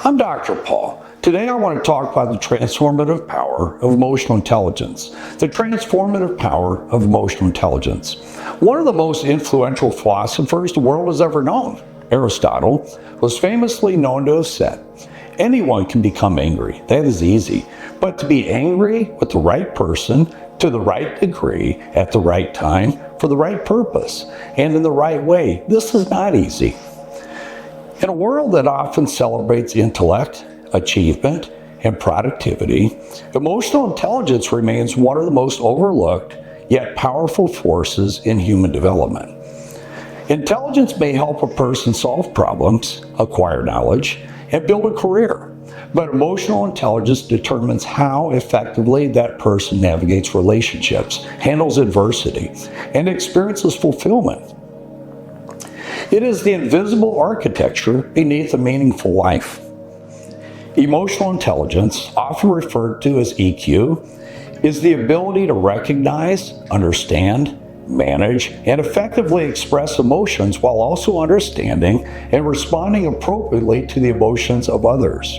I'm Dr. Paul. Today I want to talk about the transformative power of emotional intelligence. The transformative power of emotional intelligence. One of the most influential philosophers the world has ever known, Aristotle, was famously known to have said, "Anyone can become angry. That is easy. But to be angry with the right person, to the right degree, at the right time, for the right purpose, and in the right way, this is not easy." In a world that often celebrates intellect, achievement, and productivity, emotional intelligence remains one of the most overlooked yet powerful forces in human development. Intelligence may help a person solve problems, acquire knowledge, and build a career, but emotional intelligence determines how effectively that person navigates relationships, handles adversity, and experiences fulfillment. It is the invisible architecture beneath a meaningful life. Emotional intelligence, often referred to as EQ, is the ability to recognize, understand, manage, and effectively express emotions while also understanding and responding appropriately to the emotions of others.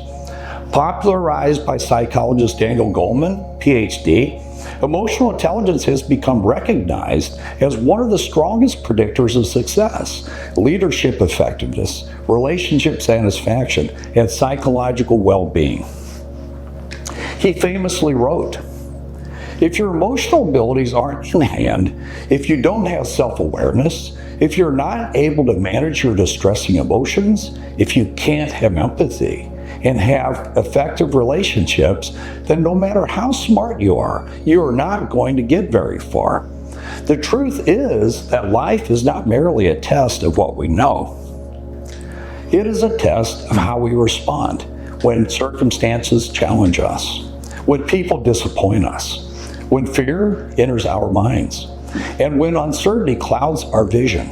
Popularized by psychologist Daniel Goleman, PhD, emotional intelligence has become recognized as one of the strongest predictors of success, leadership effectiveness, relationship satisfaction, and psychological well-being. He famously wrote, "If your emotional abilities aren't in hand, if you don't have self-awareness, if you're not able to manage your distressing emotions, if you can't have empathy, and have effective relationships, then no matter how smart you are not going to get very far." The truth is that life is not merely a test of what we know. It is a test of how we respond when circumstances challenge us, when people disappoint us, when fear enters our minds, and when uncertainty clouds our vision.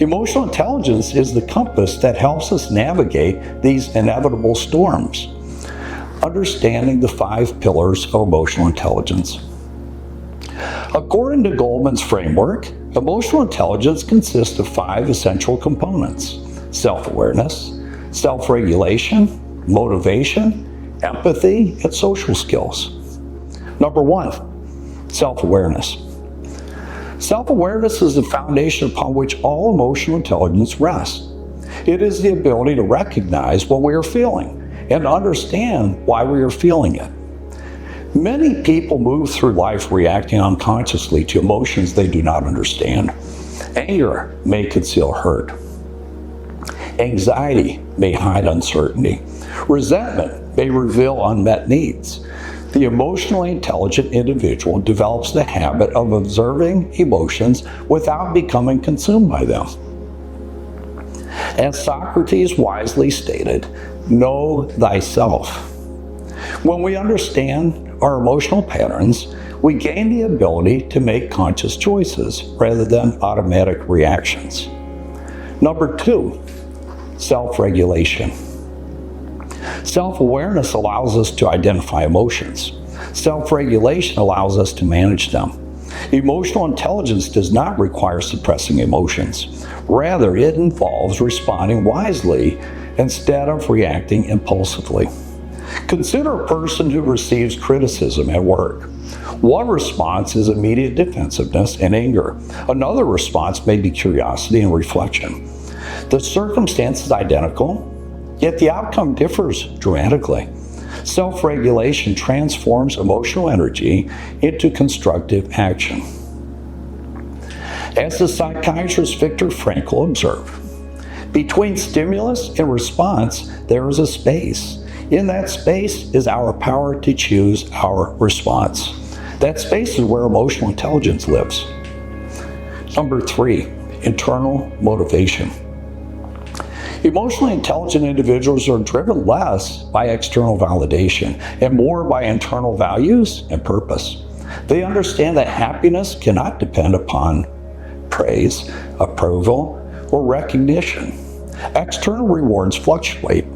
Emotional intelligence is the compass that helps us navigate these inevitable storms. Understanding the 5 pillars of emotional intelligence. According to Goleman's framework, emotional intelligence consists of 5 essential components: self-awareness, self-regulation, motivation, empathy, and social skills. Number 1, self-awareness. Self-awareness is the foundation upon which all emotional intelligence rests. It is the ability to recognize what we are feeling and understand why we are feeling it. Many people move through life reacting unconsciously to emotions they do not understand. Anger may conceal hurt. Anxiety may hide uncertainty. Resentment may reveal unmet needs. The emotionally intelligent individual develops the habit of observing emotions without becoming consumed by them. As Socrates wisely stated, "Know thyself." When we understand our emotional patterns, we gain the ability to make conscious choices rather than automatic reactions. Number 2, self-regulation. Self-awareness allows us to identify emotions. Self-regulation allows us to manage them. Emotional intelligence does not require suppressing emotions. Rather, it involves responding wisely instead of reacting impulsively. Consider a person who receives criticism at work. One response is immediate defensiveness and anger. Another response may be curiosity and reflection. The circumstance is identical, yet the outcome differs dramatically. Self-regulation transforms emotional energy into constructive action. As the psychiatrist Viktor Frankl observed, between stimulus and response, there is a space. In that space is our power to choose our response. That space is where emotional intelligence lives. Number 3, internal motivation. Emotionally intelligent individuals are driven less by external validation and more by internal values and purpose. They understand that happiness cannot depend upon praise, approval, or recognition. External rewards fluctuate.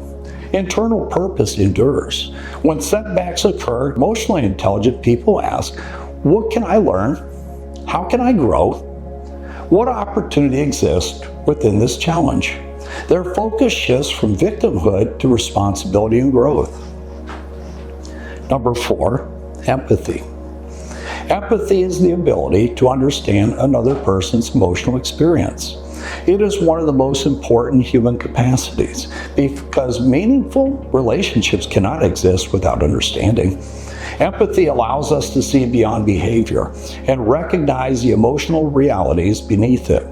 Internal purpose endures. When setbacks occur, emotionally intelligent people ask, "What can I learn? How can I grow? What opportunity exists within this challenge?" Their focus shifts from victimhood to responsibility and growth. Number 4, empathy. Empathy is the ability to understand another person's emotional experience. It is one of the most important human capacities because meaningful relationships cannot exist without understanding. Empathy allows us to see beyond behavior and recognize the emotional realities beneath it.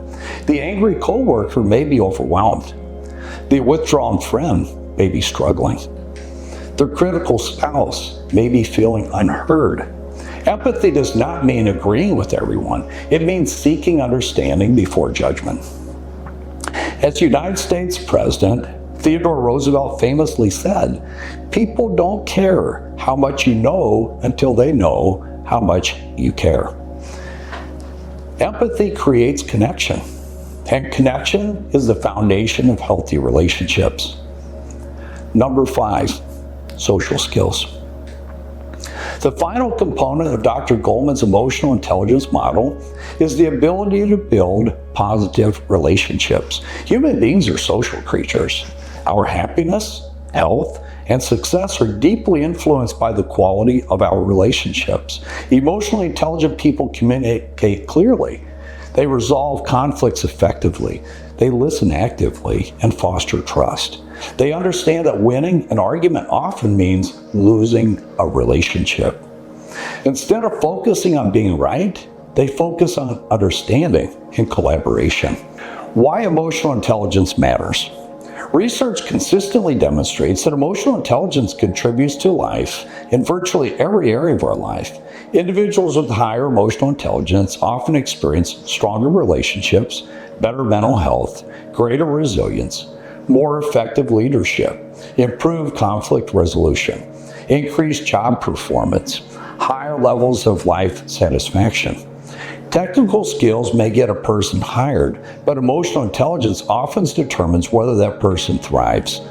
The angry coworker may be overwhelmed. The withdrawn friend may be struggling. The critical spouse may be feeling unheard. Empathy does not mean agreeing with everyone. It means seeking understanding before judgment. As United States President, Theodore Roosevelt famously said, "People don't care how much you know until they know how much you care." Empathy creates connection, and connection is the foundation of healthy relationships. Number 5, social skills. The final component of Dr. Goleman's emotional intelligence model is the ability to build positive relationships. Human beings are social creatures. Our happiness, health, and success are deeply influenced by the quality of our relationships. Emotionally intelligent people communicate clearly. They resolve conflicts effectively. They listen actively and foster trust. They understand that winning an argument often means losing a relationship. Instead of focusing on being right, they focus on understanding and collaboration. Why emotional intelligence matters. Research consistently demonstrates that emotional intelligence contributes to life in virtually every area of our life. Individuals with higher emotional intelligence often experience stronger relationships, better mental health, greater resilience, more effective leadership, improved conflict resolution, increased job performance, higher levels of life satisfaction. Technical skills may get a person hired, but emotional intelligence often determines whether that person thrives.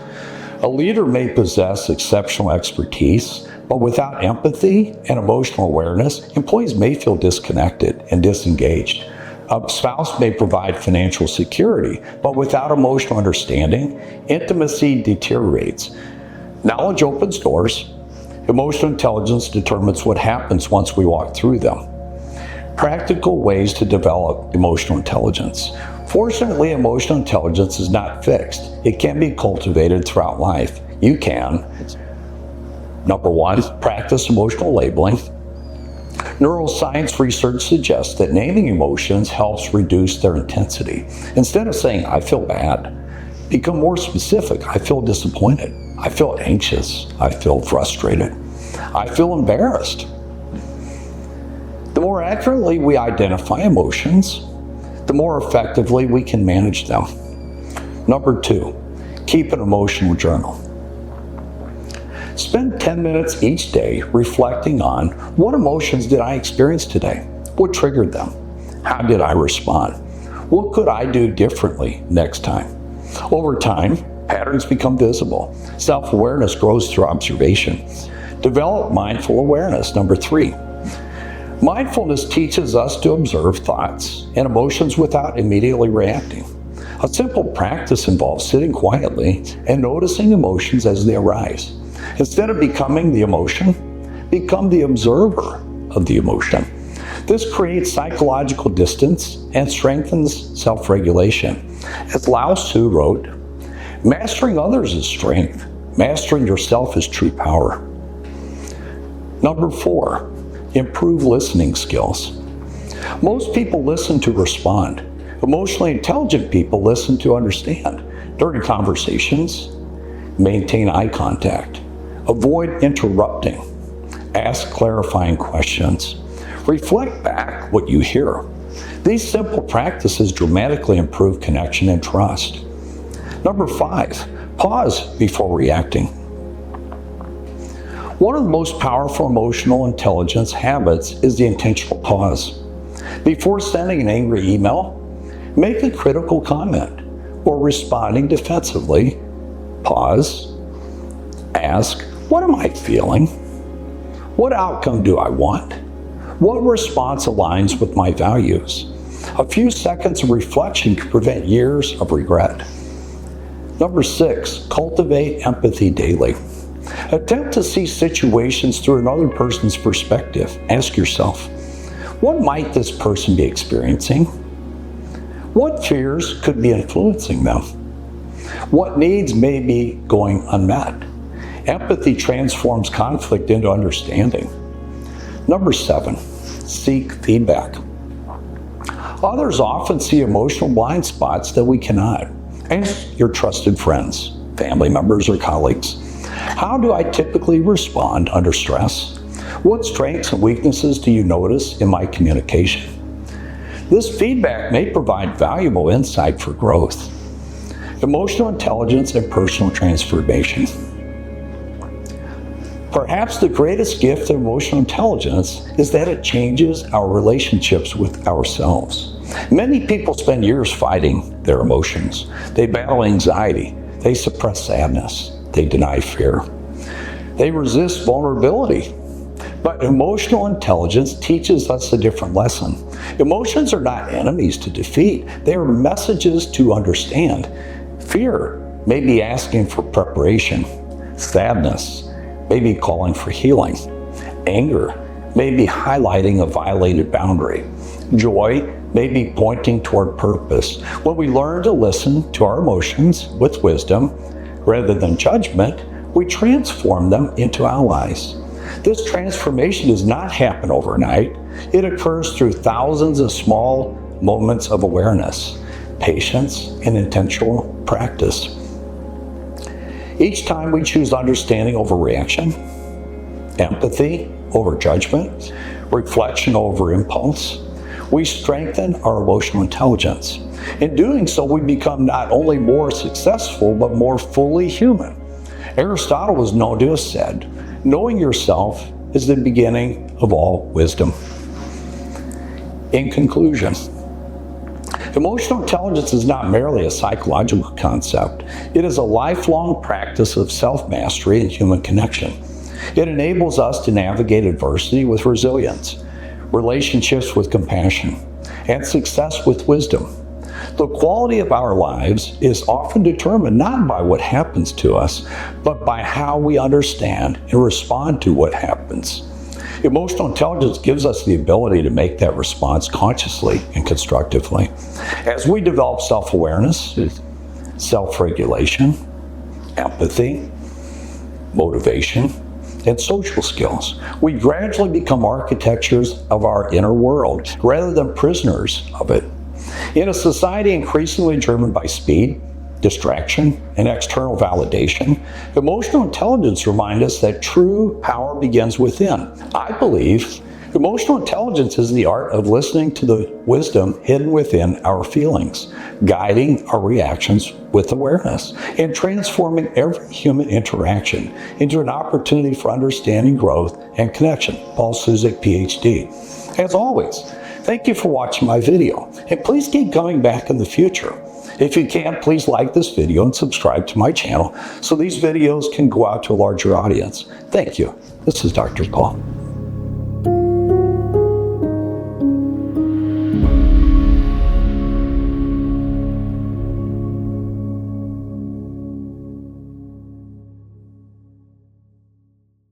A leader may possess exceptional expertise, but without empathy and emotional awareness, employees may feel disconnected and disengaged. A spouse may provide financial security, but without emotional understanding, intimacy deteriorates. Knowledge opens doors. Emotional intelligence determines what happens once we walk through them. Practical ways to develop emotional intelligence. Fortunately, emotional intelligence is not fixed. It can be cultivated throughout life. You can. Number 1, practice emotional labeling. Neuroscience research suggests that naming emotions helps reduce their intensity. Instead of saying, "I feel bad," become more specific. "I feel disappointed. I feel anxious. I feel frustrated. I feel embarrassed." The more accurately we identify emotions, the more effectively we can manage them. Number 2, keep an emotional journal. Spend 10 minutes each day reflecting on what emotions did I experience today? What triggered them? How did I respond? What could I do differently next time? Over time, patterns become visible. Self-awareness grows through observation. Develop mindful awareness. Number 3, mindfulness teaches us to observe thoughts and emotions without immediately reacting. A simple practice involves sitting quietly and noticing emotions as they arise. Instead of becoming the emotion, become the observer of the emotion. This creates psychological distance and strengthens self-regulation. As Lao Tzu wrote, "Mastering others is strength. Mastering yourself is true power." Number 4, improve listening skills. Most people listen to respond. Emotionally intelligent people listen to understand. During conversations, maintain eye contact. Avoid interrupting. Ask clarifying questions. Reflect back what you hear. These simple practices dramatically improve connection and trust. Number 5, pause before reacting. One of the most powerful emotional intelligence habits is the intentional pause. Before sending an angry email, make a critical comment, or responding defensively, pause, ask, what am I feeling? What outcome do I want? What response aligns with my values? A few seconds of reflection can prevent years of regret. Number 6, cultivate empathy daily. Attempt to see situations through another person's perspective. Ask yourself, what might this person be experiencing? What fears could be influencing them? What needs may be going unmet? Empathy transforms conflict into understanding. Number 7, seek feedback. Others often see emotional blind spots that we cannot. Ask your trusted friends, family members, or colleagues, how do I typically respond under stress? What strengths and weaknesses do you notice in my communication? This feedback may provide valuable insight for growth. Emotional intelligence and personal transformation. Perhaps the greatest gift of emotional intelligence is that it changes our relationships with ourselves. Many people spend years fighting their emotions. They battle anxiety. They suppress sadness. They deny fear. They resist vulnerability. But emotional intelligence teaches us a different lesson. Emotions are not enemies to defeat. They are messages to understand. Fear may be asking for preparation. Sadness may be calling for healing. Anger may be highlighting a violated boundary. Joy may be pointing toward purpose. When we learn to listen to our emotions with wisdom rather than judgment, we transform them into allies. This transformation does not happen overnight. It occurs through thousands of small moments of awareness, patience, and intentional practice. Each time we choose understanding over reaction, empathy over judgment, reflection over impulse, we strengthen our emotional intelligence. In doing so, we become not only more successful, but more fully human. Aristotle was known to have said, knowing yourself is the beginning of all wisdom. In conclusion, emotional intelligence is not merely a psychological concept. It is a lifelong practice of self-mastery and human connection. It enables us to navigate adversity with resilience, relationships with compassion, and success with wisdom. The quality of our lives is often determined not by what happens to us, but by how we understand and respond to what happens. Emotional intelligence gives us the ability to make that response consciously and constructively. As we develop self-awareness, self-regulation, empathy, motivation, and social skills, we gradually become architects of our inner world rather than prisoners of it. In a society increasingly driven by speed, distraction, and external validation, emotional intelligence reminds us that true power begins within. I believe emotional intelligence is the art of listening to the wisdom hidden within our feelings, guiding our reactions with awareness, and transforming every human interaction into an opportunity for understanding, growth, and connection. Paul Susic, PhD. As always, thank you for watching my video, and please keep coming back in the future. If you can, please like this video and subscribe to my channel so these videos can go out to a larger audience. Thank you. This is Dr. Paul.